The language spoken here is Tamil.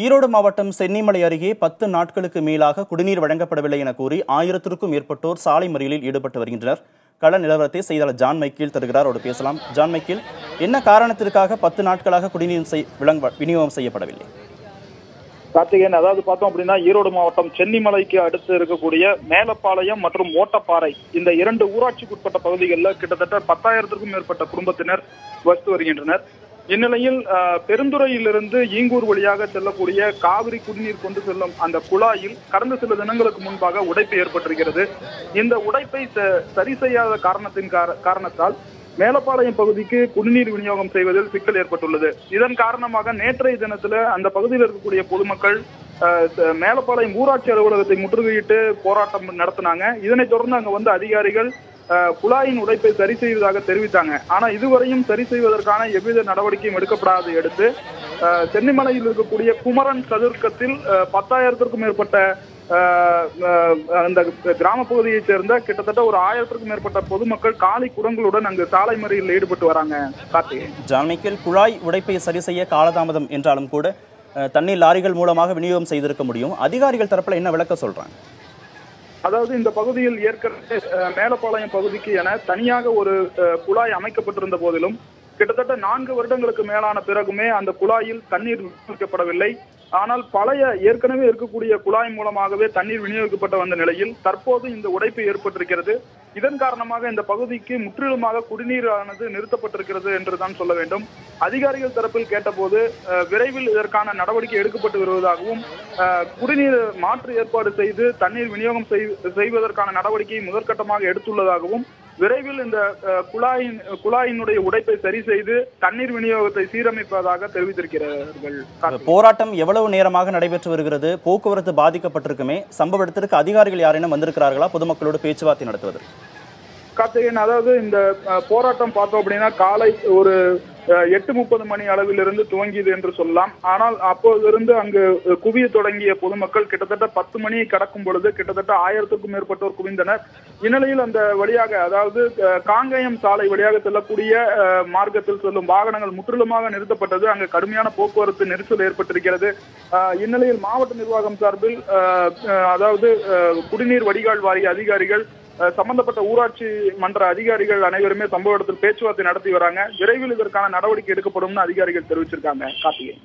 ஈரோடு மாவட்டம் சென்னிமலை அருகே 10 நாட்களுக்கு மேலாக குடிநீர் வழங்கப்படவில்லை என கூறி 1000க்கும் மேற்பட்டோர் சாலை மறியலில் ஈடுபட்டு வருகின்றனர். கள நிலவரத்தை செய்தியாளர் ஜான் மைக்கேல் தருகிறார். அவரோடு பேசலாம். ஜான் மைக்கேல், என்ன காரணத்திற்காக 10 நாட்களாக குடிநீர் விநியோகம் செய்யப்படவில்லை? கார்த்திகேயன், அதாவது பார்த்தோம் அப்படின்னா ஈரோடு மாவட்டம் சென்னிமலைக்கு அடுத்து இருக்கக்கூடிய மேலப்பாளையம் மற்றும் ஓட்டப்பாறை இந்த 2 ஊராட்சிக்குட்பட்ட பகுதிகளில் கிட்டத்தட்ட 10,000க்கும் மேற்பட்ட குடும்பத்தினர் வசித்து வருகின்றனர். இந்நிலையில் பெருந்துறையிலிருந்து ஈங்கூர் வழியாக செல்லக்கூடிய காவிரி குடிநீர் கொண்டு செல்லும் அந்த குழாயில் கடந்த சில தினங்களுக்கு முன்பாக உடைப்பு ஏற்பட்டிருக்கிறது. இந்த உடைப்பை சரி செய்யாத காரணத்தால் மேலப்பாளையம் பகுதிக்கு குடிநீர் விநியோகம் செய்வதில் சிக்கல் ஏற்பட்டுள்ளது. இதன் காரணமாக நேற்றைய தினத்துல அந்த பகுதியில் இருக்கக்கூடிய பொதுமக்கள் மேலப்பாளையம் ஊராட்சி அலுவலகத்தை முற்றுகையிட்டு போராட்டம் நடத்தினாங்க. இதனைத் தொடர்ந்து அங்க வந்து அதிகாரிகள் குழாயின் உடைப்பை சரி செய்வதாக தெரிவித்தாங்க. ஆனா இதுவரையும் சரி செய்வதற்கான எவ்வித நடவடிக்கையும் எடுக்கப்படாததை அடுத்து சென்னிமலையில் இருக்கக்கூடிய குமரன் சதுர்க்கத்தில் 10,000க்கும் மேற்பட்ட அந்த கிராம பகுதியைச் சேர்ந்த கிட்டத்தட்ட ஒரு 1000க்கும் மேற்பட்ட பொதுமக்கள் காலி குடங்களுடன் அங்கு சாலை மறியலில் ஈடுபட்டு வராங்க. கார்த்திகேயன், ஜான் மைக்கேல், குழாய் உடைப்பை சரி செய்ய காலதாமதம் என்றாலும் கூட தண்ணீர் லாரிகள் மூலமாக விநியோகம் செய்திருக்க முடியும். அதிகாரிகள் தரப்புல என்ன விளக்க சொல்றாங்க? அதாவது இந்த பகுதியில் ஏற்கனவே மேலப்பாளையம் பகுதிக்கு என தனியாக ஒரு குழாய் அமைக்கப்பட்டிருந்த போதிலும் கிட்டத்தட்ட 4 வருடங்களுக்கு மேலான பிறகுமே அந்த குழாயில் தண்ணீர் விநியோகிக்கப்படவில்லை. ஆனால் பழைய ஏற்கனவே இருக்கக்கூடிய குழாய் மூலமாகவே தண்ணீர் விநியோகிக்கப்பட்ட வந்த நிலையில் தற்போது இந்த உடைப்பு ஏற்பட்டிருக்கிறது. இதன் காரணமாக இந்த பகுதிக்கு முற்றிலுமாக குடிநீரானது நிறுத்தப்பட்டிருக்கிறது என்றுதான் சொல்ல வேண்டும். அதிகாரிகள் தரப்பில் கேட்டபோது விரைவில் இதற்கான நடவடிக்கை எடுக்கப்பட்டு வருவதாகவும் குடிநீர் மாற்று ஏற்பாடு செய்து தண்ணீர் விநியோகம் செய்வதற்கான நடவடிக்கையை முதற்கட்டமாக எடுத்துள்ளதாகவும் விரைவில் இந்த குழாயினுடைய உடைப்பை சரி செய்து தண்ணீர் விநியோகத்தை சீரமைப்பதாக தெரிவித்திருக்கிறார்கள். போராட்டம் எவ்வளவு நேரமாக நடைபெற்று வருகிறது? போக்குவரத்து பாதிக்கப்பட்டிருக்குமே, சம்பவ இடத்திற்கு அதிகாரிகள் யாரேனும் வந்திருக்கிறார்களா பொதுமக்களோடு பேச்சுவார்த்தை நடத்துவது? கார்த்திகேயன், அதாவது இந்த போராட்டம் பார்த்தோம் அப்படின்னா காலை ஒரு 8:30 மணி அளவிலிருந்து துவங்கியது என்று சொல்லலாம். ஆனால் அப்போதிருந்து அங்கு குவிய தொடங்கிய பொதுமக்கள் கிட்டத்தட்ட 10 மணியை கடக்கும் பொழுது கிட்டத்தட்ட 1000க்கும் மேற்பட்டோர் குவிந்தனர். இந்நிலையில் அந்த வழியாக, அதாவது காங்கயம் சாலை வழியாக செல்லக்கூடிய மார்க்கத்தில் செல்லும் வாகனங்கள் முற்றிலுமாக நிறுத்தப்பட்டது. அங்கு கடுமையான போக்குவரத்து நெரிசல் ஏற்பட்டிருக்கிறது. இந்நிலையில் மாவட்ட நிர்வாகம் சார்பில் அதாவது குடிநீர் வடிகால் வாரிய அதிகாரிகள், சம்பந்தப்பட்ட ஊராட்சி மன்ற அதிகாரிகள் அனைவருமே சம்பவ இடத்தில் பேச்சுவார்த்தை நடத்தி வராங்க. விரைவில் இதற்கான நடவடிக்கை எடுக்கப்படும் அதிகாரிகள் தெரிவிச்சிருக்காங்க. கார்த்திகேயன்.